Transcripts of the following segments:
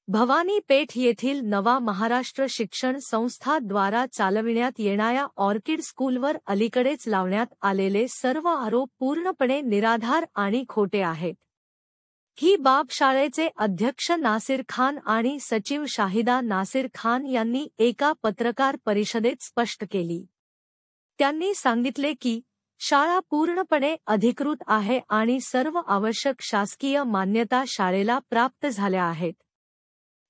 भवानी पेठ येथील नवा महाराष्ट्र शिक्षण संस्था द्वारा चालविण्यात येणाऱ्या ऑर्किड स्कूलवर अलीकडेच लावण्यात आलेले सर्व आरोप पूर्णपणे निराधार आणि खोटे आहेत। ही बाब शाळेचे अध्यक्ष नासिर खान आणि सचिव शाहिदा नासिर खान यांनी एका पत्रकार परिषदेत स्पष्ट केली। त्यांनी सांगितले की शाळा पूर्णपणे अधिकृत आहे आणि सर्व आवश्यक शासकीय मान्यता शाळेला प्राप्त झाल्या आहेत।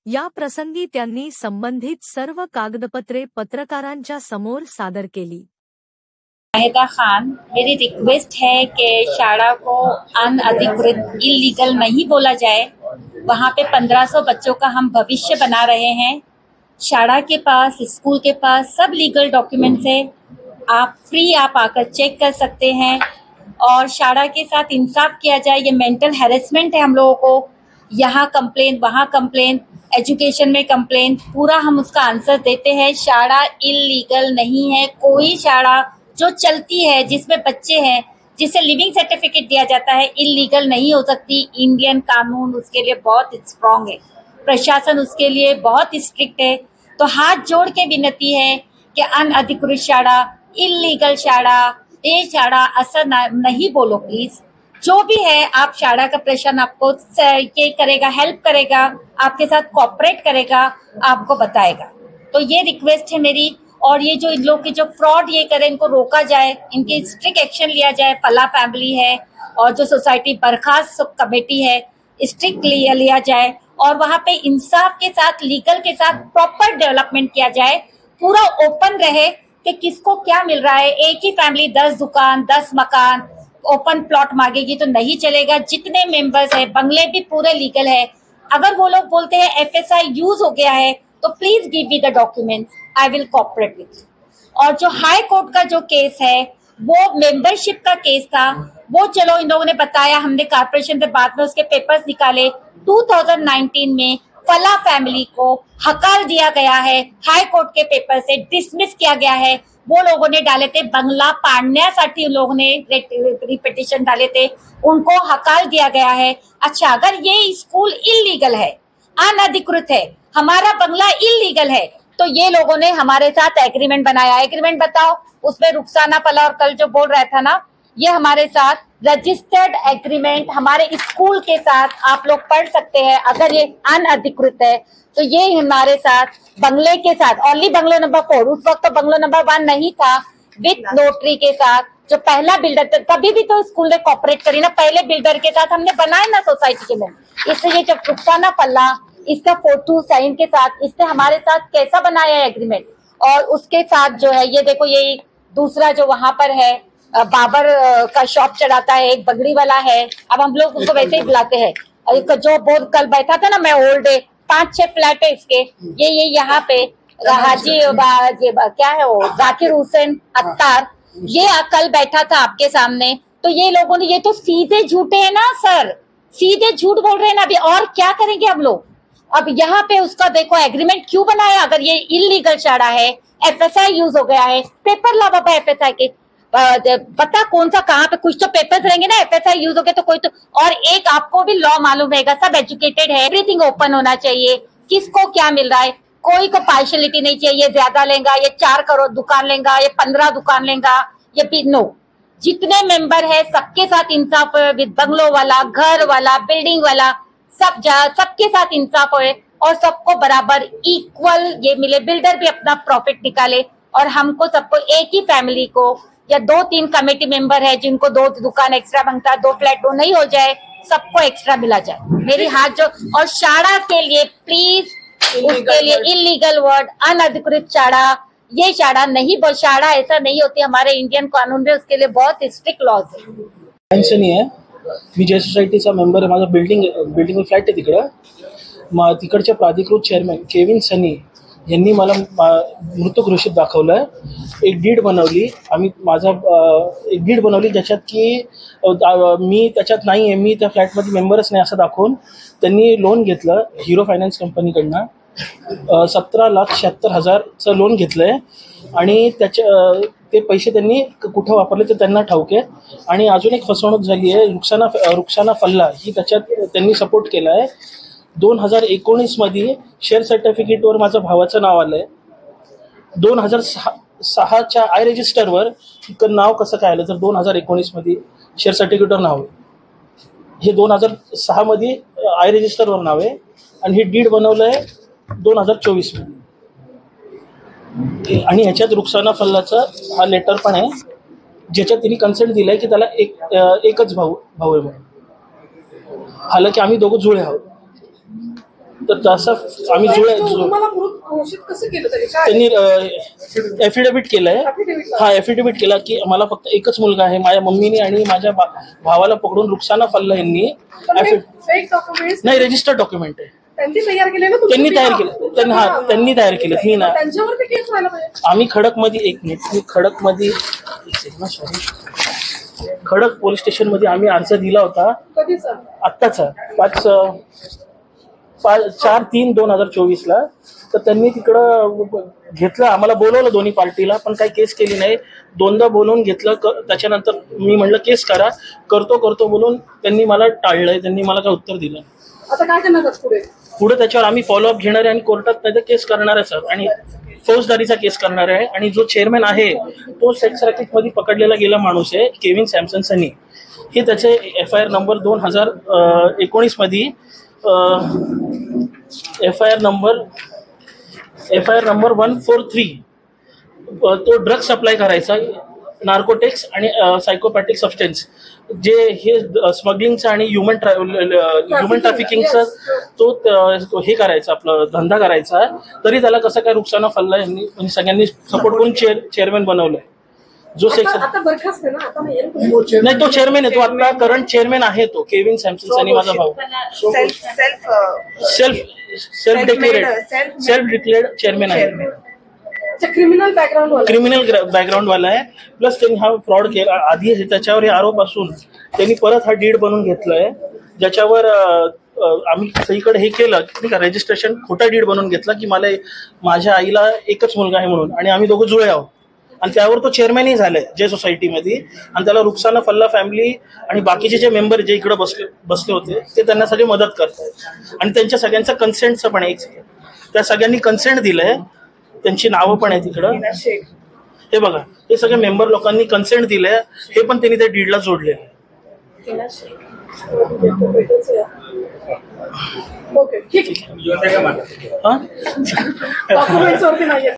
या प्रसंगी त्यांनी संबंधित सर्व कागदपत्रे पत्रकारांच्या समोर सादर केली। शाहिदा खान, मेरी रिक्वेस्ट है कि शाला को अनअधिकृत इलीगल नहीं बोला जाए। वहाँ पे 1500 बच्चों का हम भविष्य बना रहे हैं। शाला के पास, स्कूल के पास सब लीगल डॉक्यूमेंट्स है। आप आकर चेक कर सकते हैं और शाला के साथ इंसाफ किया जाए। ये मेंटल हैरेसमेंट है हम लोगों को, यहाँ कंप्लेन, वहाँ कंप्लेन, एजुकेशन में कंप्लेन, पूरा हम उसका आंसर देते हैं। शाला इलीगल नहीं है। कोई शाला जो चलती है, जिसमें बच्चे हैं, जिसे लिविंग सर्टिफिकेट दिया जाता है, इलीगल नहीं हो सकती। इंडियन कानून उसके लिए बहुत स्ट्रांग है, प्रशासन उसके लिए बहुत स्ट्रिक्ट है। तो हाथ जोड़ के विनती है कि अनअधिकृत शाला, इलीगल शाला, ये शाला असर नहीं बोलो प्लीज। जो भी है, आप शाला का प्रशासन आपको ये करेगा, हेल्प करेगा, आपके साथ कोऑपरेट करेगा, आपको बताएगा। तो ये रिक्वेस्ट है मेरी। और ये जो इन लोग की जो फ्रॉड ये करें, इनको रोका जाए, इनकी स्ट्रिक्ट एक्शन लिया जाए। फला फैमिली है और जो सोसाइटी बर्खास्त कमेटी है, स्ट्रिक्ट लिया जाए और वहाँ पे इंसाफ के साथ, लीगल के साथ प्रॉपर डेवलपमेंट किया जाए। पूरा ओपन रहे कि किसको क्या मिल रहा है। एक ही फैमिली 10 दुकान, 10 मकान, ओपन प्लॉट मांगेगी तो नहीं चलेगा। जितने मेंबर्स है, बंगले भी पूरे लीगल है। अगर वो लोग बोलते हैं एफएसआई यूज हो गया है तो please give me the documents, I will cooperate विद यू। और जो हाई कोर्ट का जो केस है, वो मेंबरशिप का केस था, वो चलो इन लोगों ने बताया, हमने कारपोरेशन से बाद में उसके पेपर्स निकाले। 2019 में फला फैमिली को हकार दिया गया है, हाई कोर्ट के पेपर से डिसमिस किया गया है। वो लोगों ने डाले थे बंगला पाडण्यासाठी, उन लोगों ने रिपिटिशन डाले थे, उनको हकार दिया गया है। अच्छा, अगर ये स्कूल इलीगल है, अनधिकृत है, हमारा बंगला इलीगल है, तो ये लोगों ने हमारे साथ एग्रीमेंट बनाया। एग्रीमेंट बताओ, उसमें रुखसाना पला और कल जो बोल रहा था ना, ये हमारे साथ रजिस्टर्ड एग्रीमेंट हमारे स्कूल के साथ आप लोग पढ़ सकते हैं। अगर ये अनअधिकृत है तो ये हमारे साथ बंगले के साथ, ओनली बंगलो नंबर 4, उस वक्त तो बंगलो नंबर 1 नहीं था, विद नोटरी के साथ, जो पहला बिल्डर था, कभी भी तो स्कूल ने कॉपरेट करी ना, पहले बिल्डर के साथ हमने बनाया ना सोसाइटी के में। इसलिए जब रुखसाना पल्ला इसका फोटो साइन के साथ, इसने हमारे साथ कैसा बनाया है एग्रीमेंट। और उसके साथ जो है, ये देखो, ये दूसरा जो वहां पर है, बाबर का शॉप चलाता है, एक बगड़ी वाला है, अब हम लोग उसको वैसे ही बुलाते हैं। जो बोर्ड कल बैठा था ना, मैं ओल्ड 5-6 फ्लैट है इसके, ये यहाँ पे हाजी क्या है वो, जाकिर हुसैन अत्तार, ये कल बैठा था आपके सामने। तो ये लोगों ने, ये तो सीधे झूठे है ना सर, सीधे झूठ बोल रहे हैं ना। अभी और क्या करेंगे हम लोग। अब यहाँ पे उसका देखो एग्रीमेंट क्यों बनाया, अगर ये इलीगल शाला है, एफएसआई यूज हो गया है, पेपर ला बाबा एफएसआई के, पता कौन सा कहाँ पे, कुछ तो पेपर्स रहेंगे ना, एफएसआई यूज हो गए तो कोई तो। और एक आपको भी लॉ मालूम रहेगा, सब एजुकेटेड है, एवरीथिंग ओपन होना चाहिए, किसको क्या मिल रहा है, कोई को पार्शियलिटी नहीं चाहिए। ये ज्यादा लेगा, ये 4 करोड़ दुकान लेगा, ये 15 दुकान लेगा, ये भी नो। जितने मेंबर है सबके साथ इंसाफ हो, विद बंगलो वाला, घर वाला, बिल्डिंग वाला, सबके साथ इंसाफ होए और सबको बराबर इक्वल ये मिले। बिल्डर भी अपना प्रॉफिट निकाले और हमको सबको, एक ही फैमिली को या 2-3 कमेटी मेंबर है जिनको 2 दुकान एक्स्ट्रा बनता है, 2 फ्लैट वो नहीं हो जाए, सबको एक्स्ट्रा मिला जाए। मेरी हाथ जो, और शाला के लिए प्लीज, उसके लिए इलीगल वर्ड अनधिकृत शाला, ये शाला नहीं, शाला ऐसा नहीं होती। हमारे इंडियन कानून में उसके लिए बहुत स्ट्रिक्ट लॉज है। मी जय सोसायटीचा मेंबर आहे। माझा बिल्डिंग फ्लॅट आहे तिकडं। तिकडच्या प्राधिकृत चेअरमॅन केविन सनी यांनी मला मृत घोषित दाखवलं। एक डीड बनवली आम्ही, एक डीड बनवली ज्याच्यात की मी त्याच्यात नाही आहे, मी त्या फ्लॅटमध्ये मेंबरच नाही असं दाखवून त्यांनी लोन घेतलं हिरो फायनान्स कंपनीकडनं। 17,76,000चं लोन घेतलंय आणि ते पैसे त्यांनी कुठं वापरले ते त्यांना ठाऊक आहे। आणि अजून एक फसवणूक झाली आहे, रुखसाना फल्ला ही त्याच्यात त्यांनी सपोर्ट केला आहे। 2019 मध्ये शेअर सर्टिफिकेटवर माझ्या भावाचं नाव आलंय. 2006च्या आय रजिस्टरवर नाव कसं काय आलं? तर 2019 मध्ये शेअर सर्टिफिकेटवर नाव आहे, हे 2006 मध्ये आय रजिस्टरवर नाव आहे, आणि हे डीड बनवलंय 2024 मध्ये. आणि ह्याच्यात रुखसाना फल्लाचा हा लेटर पण आहे, ज्याच्यात तिने कन्सेंट दिलाय की त्याला एकच भाऊ आहे म्हणून. हालांकी आम्ही दोघं जुळे आहोत. तर तसं आम्ही त्यांनी ॲफिडेव्हिट केलंय. हा ॲफिडेव्हिट केला की मला फक्त एकच मुलगा आहे. माझ्या मम्मीने आणि माझ्या भावाला पकडून रुखसाना फल्ला यांनी नाही, रजिस्टर्ड डॉक्युमेंट आहे, त्यांनी तयार केले. त्यांनी तयार केले. मी ना आम्ही खडक पोलीस स्टेशन मध्ये आम्ही अर्ज दिला होता आत्ताचा 4/3/2024 ला. तर त्यांनी तिकडं घेतलं, आम्हाला बोलवलं दोन्ही पार्टीला, पण काही केस केली नाही. दोनदा बोलवून घेतलं. त्याच्यानंतर मी म्हणलं केस करतो बोलून त्यांनी मला टाळलंय. त्यांनी मला काय उत्तर दिलं. आता काय करणार पुढे त्याच्यावर आम्ही फॉलोअप घेणार आहे आणि कोर्टात त्याचा केस करणार आहे सर, आणि फौजदारीचा केस करणार आहे. आणि जो चेअरमॅन आहे तो सेक्स रॅकेटमध्ये पकडलेला गेला माणूस आहे, केविन सॅमसन सनी. हे त्याचे FIR नंबर 2019 मध्ये FIR नंबर 143. तो ड्रग सप्लाय करायचा, नार्कोटिक्स आणि सायकोपॅथिक सबस्टन्स, जे हे स्मगलिंगचं आणि ह्युमन ट्रॅफिकिंगचं तो हे करायचा, आपला धंदा करायचा. तरी त्याला कसं काय रुखसाना फल्ला यांनी सगळ्यांनी सपोर्ट करून चेअरमॅन बनवलंय. जो सेक्स नाही, तो चेअरमॅन आहे, तो आता करंट चेअरमॅन आहे, तो केविन सॅमसन आणि माझा भाऊ. सेल्फ डिक्लेअर्ड चेअरमॅन आहे. क्रिमिनल बॅकग्राऊंड वाला आहे. प्लस त्यांनी हा फ्रॉड केला आधी. त्याच्यावर हे आरोप असून त्यांनी परत हा डीड बनवून घेतलाय, ज्याच्यावर आम्ही सगळीकडे हे केलं नाही का, रजिस्ट्रेशन खोटा डीड बनवून घेतला की माझ्या आईला एकच मुलगा आहे म्हणून, आणि आम्ही दोघं जुळे आहोत. आणि त्यावर तो चेअरमॅनही झालाय जे सोसायटीमध्ये. आणि त्याला रुखसाना फल्ला फॅमिली आणि बाकीचे जे मेंबर जे इकडे बसले होते ते त्यांना सगळे मदत करतात. आणि त्यांच्या सगळ्यांचं कन्सेंटचं पण आहे, त्या सगळ्यांनी कन्सेंट दिलंय. त्यांची नावं पण आहेत तिकडं. हे बघा, हे सगळे मेंबर लोकांनी कन्सेंट दिलंय, हे पण त्यांनी त्या डीडला जोडले. ओके, ठीक आहे.